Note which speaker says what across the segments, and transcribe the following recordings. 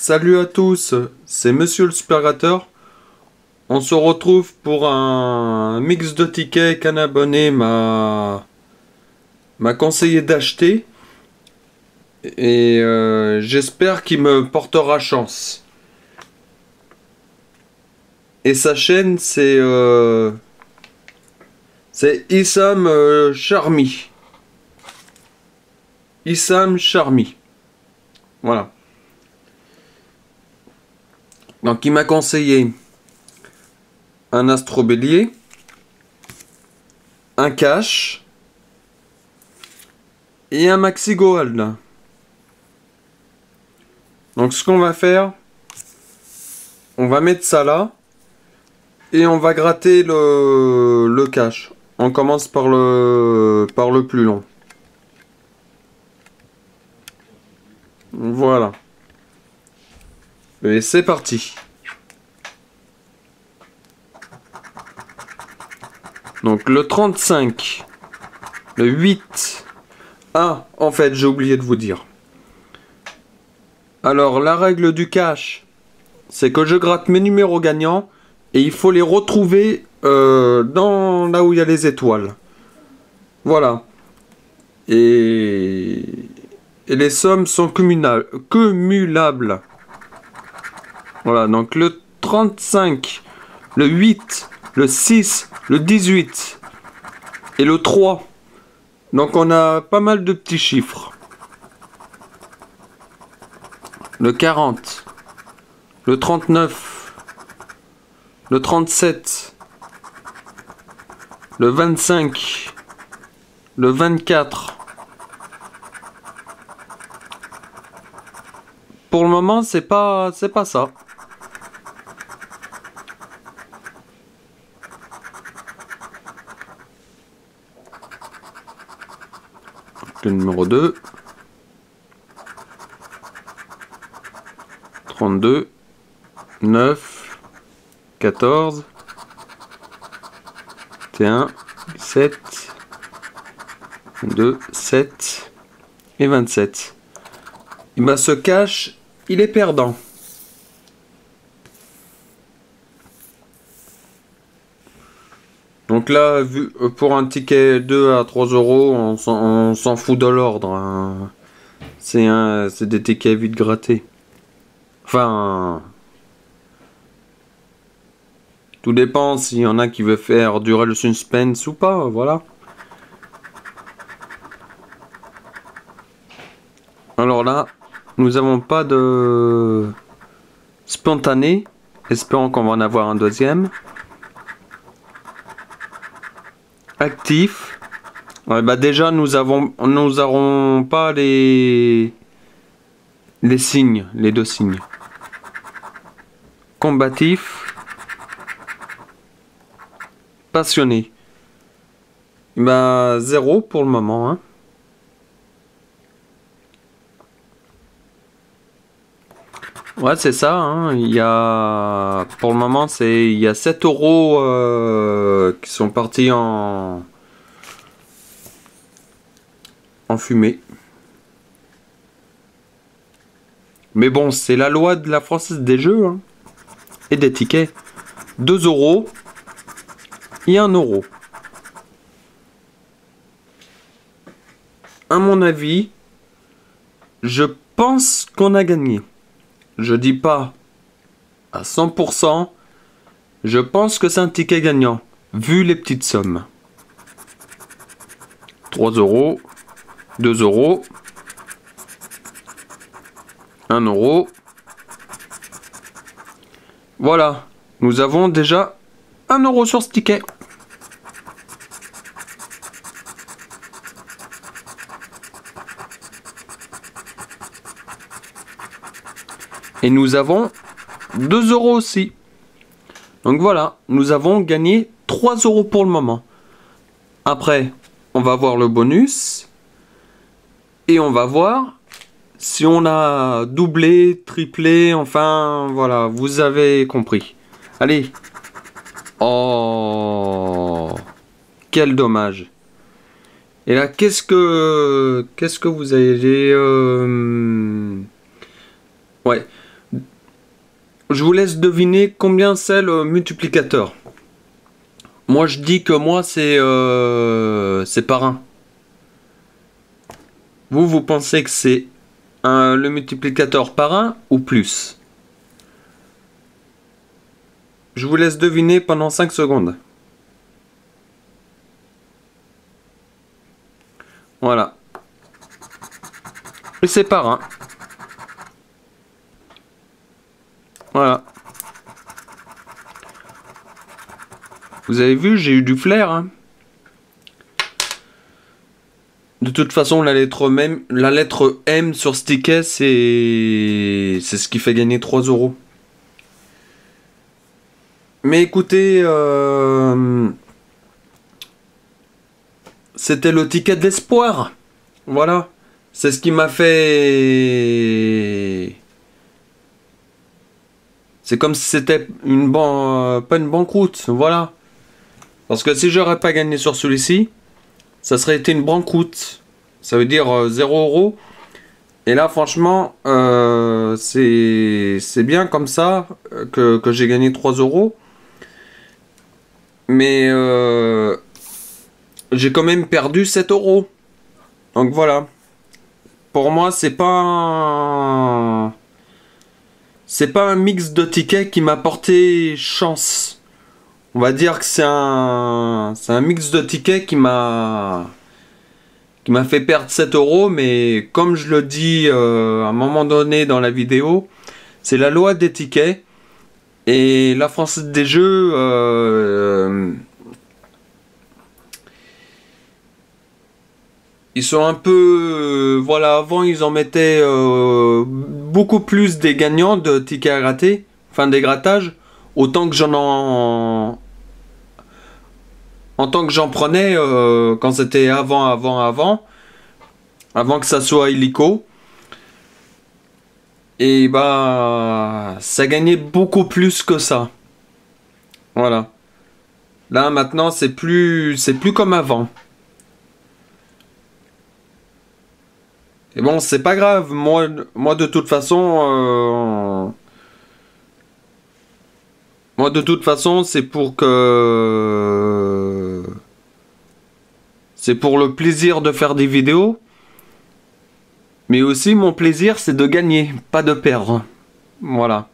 Speaker 1: Salut à tous, c'est Monsieur le Supergateur. On se retrouve pour un mix de tickets qu'un abonné m'a conseillé d'acheter. Et j'espère qu'il me portera chance. Et sa chaîne c'est Issam Charmy. Issam Charmy. Voilà. Donc il m'a conseillé un Astro Bélier, un Cash et un Maxi Gold. Donc ce qu'on va faire, on va mettre ça là et on va gratter le Cash. On commence par le plus long. Voilà. Et c'est parti. Donc le 35, le 8. Ah, en fait, j'ai oublié de vous dire. Alors, la règle du cash, c'est que je gratte mes numéros gagnants et il faut les retrouver dans là où il y a les étoiles. Voilà. Et les sommes sont cumulables. Voilà, donc le 35, le 8, le 6, le 18 et le 3. Donc on a pas mal de petits chiffres. Le 40, le 39, le 37, le 25, le 24. Pour le moment, c'est pas ça. Le numéro 2, 32, 9, 14, 21, 7, 22, 7 et 27. Et ben ce cash, il est perdant. Donc là, vu pour un ticket 2 à 3 euros, on s'en fout de l'ordre. Hein. C'est des tickets vite grattés. Enfin, tout dépend s'il y en a qui veut faire durer le suspense ou pas, voilà. Alors là, nous n'avons pas de spontané. Espérons qu'on va en avoir un deuxième. Actif. Ouais, bah déjà nous aurons pas les signes, les deux signes. Combatif. Passionné. Bah 0 pour le moment. Hein. Ouais, c'est ça. Hein. Il y a pour le moment il y a 7 euros qui sont partis en fumée. Mais bon, c'est la loi de la Française des jeux hein, et des tickets. 2 euros et 1 euro. À mon avis, je pense qu'on a gagné. Je dis pas à 100%. Je pense que c'est un ticket gagnant, vu les petites sommes. 3 euros, 2 euros, 1 euro. Voilà, nous avons déjà 1 euro sur ce ticket. Et nous avons 2 euros aussi. Donc voilà, nous avons gagné 3 euros pour le moment. Après, on va voir le bonus. Et on va voir si on a doublé, triplé, enfin voilà, vous avez compris. Allez. Oh, quel dommage. Et là, qu'est-ce que vous avez... Ouais. vous laisse deviner combien c'est le multiplicateur. Moi je dis que moi c'est par 1. Vous pensez que c'est le multiplicateur par 1 ou plus? Je vous laisse deviner pendant 5 secondes. Voilà. Et c'est par 1. Voilà. Vous avez vu, j'ai eu du flair. Hein. De toute façon, la lettre M sur ce ticket, c'est ce qui fait gagner 3 €. Mais écoutez, c'était le ticket d'espoir. Voilà. C'est ce qui m'a fait... C'est comme si c'était pas une banqueroute. Voilà. Parce que si j'aurais pas gagné sur celui-ci, ça serait été une banqueroute. Ça veut dire 0 €. Et là, franchement, c'est bien comme ça que j'ai gagné 3 €. Mais j'ai quand même perdu 7 €. Donc voilà. Pour moi, c'est pas un mix de tickets qui m'a porté chance. On va dire que c'est un mix de tickets qui m'a fait perdre 7 €. Mais comme je le dis à un moment donné dans la vidéo, c'est la loi des tickets. Et la Française des Jeux, ils sont un peu... voilà, avant ils en mettaient beaucoup plus des gagnants de tickets à gratter, enfin des grattages, autant que en tant que j'en prenais quand c'était avant que ça soit illico. Et bah ça gagnait beaucoup plus que ça. Voilà. Là maintenant c'est plus comme avant. Et bon, c'est pas grave. Moi de toute façon c'est pour le plaisir de faire des vidéos. Mais aussi mon plaisir c'est de gagner, pas de perdre. Voilà.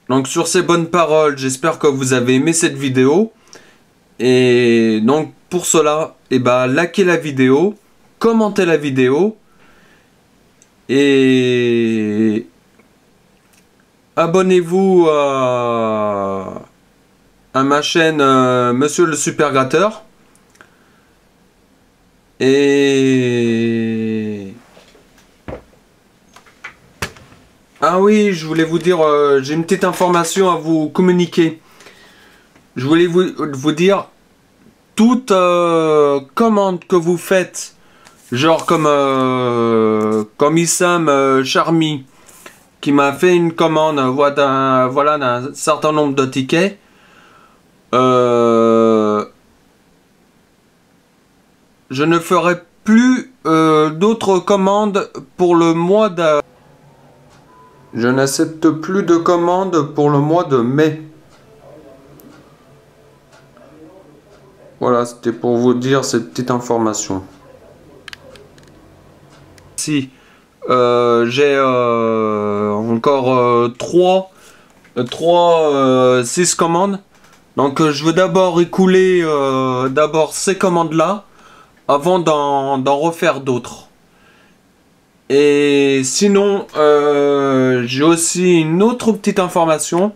Speaker 1: Donc sur ces bonnes paroles, j'espère que vous avez aimé cette vidéo. Et donc pour cela, likez la vidéo, commentez la vidéo et abonnez-vous à ma chaîne Monsieur le Super Gratteur. Et ah oui, je voulais vous dire, j'ai une petite information à vous communiquer. Je voulais vous dire, toute commande que vous faites, genre comme Issam Charmy, qui m'a fait une commande voilà, d'un certain nombre de tickets, je ne ferai plus d'autres commandes pour le mois de... Je n'accepte plus de commandes pour le mois de mai. Voilà, c'était pour vous dire cette petite information. Si, j'ai encore 6 commandes. Donc je veux d'abord écouler ces commandes-là avant d'en refaire d'autres. Et sinon, j'ai aussi une autre petite information.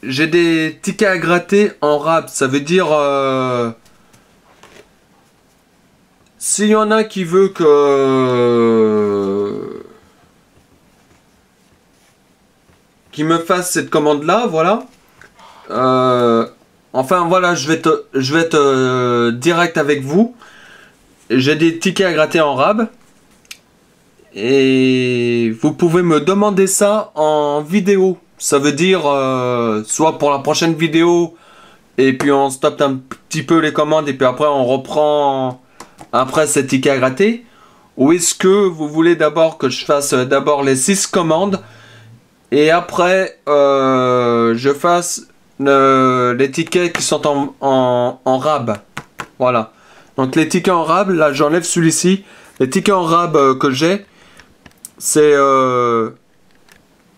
Speaker 1: J'ai des tickets à gratter en rab. Ça veut dire s'il y en a qui veut qui me fasse cette commande là, voilà. Enfin voilà, je vais être direct avec vous. J'ai des tickets à gratter en rab. Et vous pouvez me demander ça en vidéo. Ça veut dire soit pour la prochaine vidéo et puis on stoppe un petit peu les commandes et puis après on reprend après ces tickets à gratter? Ou est-ce que vous voulez d'abord que je fasse d'abord les 6 commandes et après je fasse les tickets qui sont en rab? Voilà. Donc les tickets en rab, là j'enlève celui-ci. Les tickets en rab que j'ai, c'est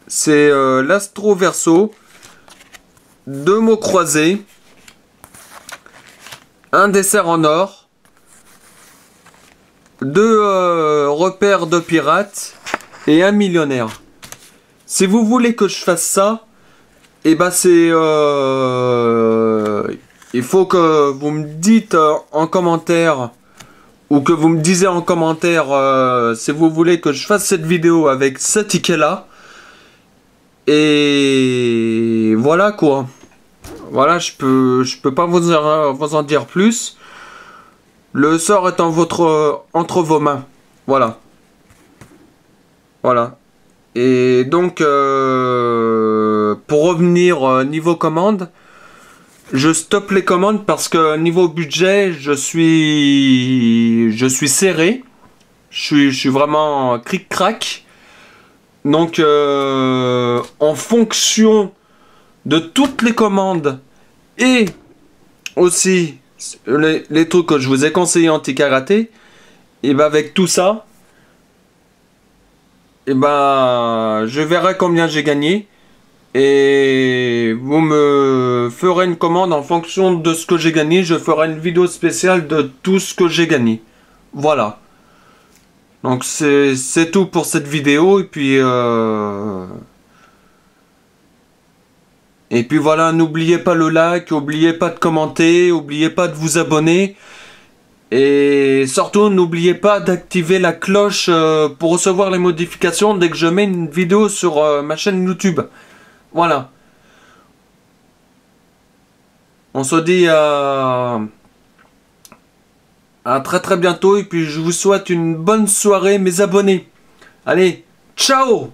Speaker 1: l'Astro Verso, 2 mots croisés, un dessert en or, 2 repères de pirates et un millionnaire. Si vous voulez que je fasse ça, et ben c'est il faut que vous me dites en commentaire ou que vous me disiez en commentaire si vous voulez que je fasse cette vidéo avec ce ticket là. Et voilà quoi. Voilà, je peux pas vous en dire plus. Le sort est entre vos mains. Voilà. Voilà. Et donc, pour revenir niveau commande, je stoppe les commandes parce que niveau budget, je suis serré. Je suis vraiment cric-crac. Donc, en fonction de toutes les commandes et aussi les trucs que je vous ai conseillés en ticket à gratter, et ben avec tout ça, et ben je verrai combien j'ai gagné et vous me ferez une commande en fonction de ce que j'ai gagné. Je ferai une vidéo spéciale de tout ce que j'ai gagné. Voilà. Donc c'est tout pour cette vidéo et puis voilà, n'oubliez pas le like, n'oubliez pas de commenter, n'oubliez pas de vous abonner. Et surtout, n'oubliez pas d'activer la cloche pour recevoir les modifications dès que je mets une vidéo sur ma chaîne YouTube. Voilà. On se dit à très très bientôt et puis je vous souhaite une bonne soirée mes abonnés. Allez, ciao!